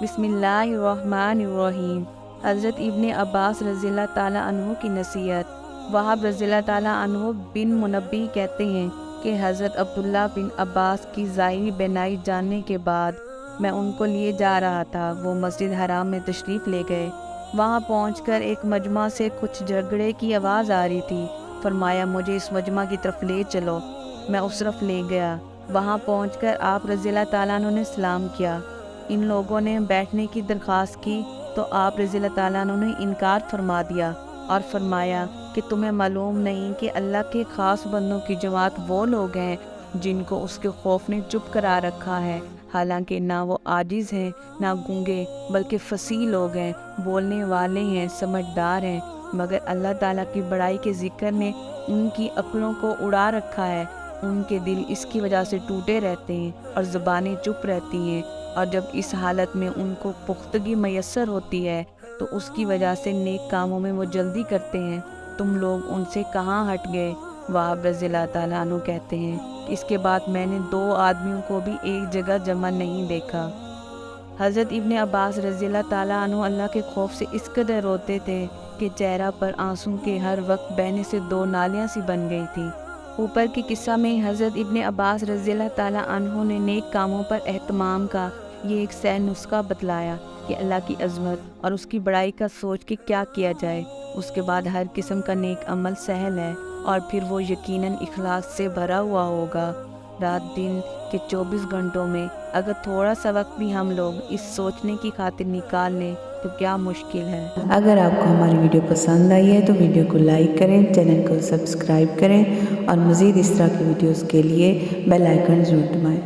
بسم اللہ الرحمن الرحیم۔ حضرت ابن عباس رضی اللہ تعالیٰ عنہ کی نصیحت۔ وہاب رضی اللہ تعالیٰ عنہ بن منبی کہتے ہیں کہ حضرت عبداللہ بن عباس کی ظاہری بینائی جاننے کے بعد میں ان کو لیے جا رہا تھا۔ وہ مسجد حرام میں تشریف لے گئے۔ وہاں پہنچ کر ایک مجمع سے کچھ جھگڑے کی آواز آ رہی تھی۔ فرمایا مجھے اس مجمع کی طرف لے چلو۔ میں اس طرف لے گیا۔ وہاں پہنچ کر آپ رضی اللہ تعالیٰ عنہ نے سلام کیا۔ ان لوگوں نے بیٹھنے کی درخواست کی تو آپ رضی اللہ تعالیٰ عنہ نے انکار فرما دیا اور فرمایا کہ تمہیں معلوم نہیں کہ اللہ کے خاص بندوں کی جماعت وہ لوگ ہیں جن کو اس کے خوف نے چپ کرا رکھا ہے، حالانکہ نہ وہ عاجز ہیں نہ گونگے بلکہ فصیح لوگ ہیں، بولنے والے ہیں، سمجھدار ہیں، مگر اللہ تعالیٰ کی بڑائی کے ذکر نے ان کی عقلوں کو اڑا رکھا ہے۔ ان کے دل اس کی وجہ سے ٹوٹے رہتے ہیں اور زبانیں چپ رہتی ہیں، اور جب اس حالت میں ان کو پختگی میسر ہوتی ہے تو اس کی وجہ سے نیک کاموں میں وہ جلدی کرتے ہیں۔ تم لوگ ان سے کہاں ہٹ گئے؟ وہاب رضی اللہ تعالیٰ عنہ کہتے ہیں کہ اس کے بعد میں نے 2 آدمیوں کو بھی ایک جگہ جمع نہیں دیکھا۔ حضرت ابن عباس رضی اللہ تعالیٰ عنہ اللہ کے خوف سے اس قدر روتے تھے کہ چہرہ پر آنسوں کے ہر وقت بہنے سے 2 نالیاں سی بن گئی تھی۔ اوپر کے قصہ میں حضرت ابن عباس رضی اللہ تعالیٰ عنہ نے نیک کاموں پر اہتمام کا یہ ایک سہ نسخہ بتلایا کہ اللہ کی عظمت اور اس کی بڑائی کا سوچ کے کیا کیا جائے۔ اس کے بعد ہر قسم کا نیک عمل سہل ہے اور پھر وہ یقیناً اخلاص سے بھرا ہوا ہوگا۔ رات دن کے 24 گھنٹوں میں اگر تھوڑا سا وقت بھی ہم لوگ اس سوچنے کی خاطر نکال لیں تو کیا مشکل ہے۔ اگر آپ کو ہماری ویڈیو پسند آئی ہے تو ویڈیو کو لائک کریں، چینل کو سبسکرائب کریں اور مزید اس طرح کی ویڈیوز کے لیے بیل آئیکن ضرور دبائیں۔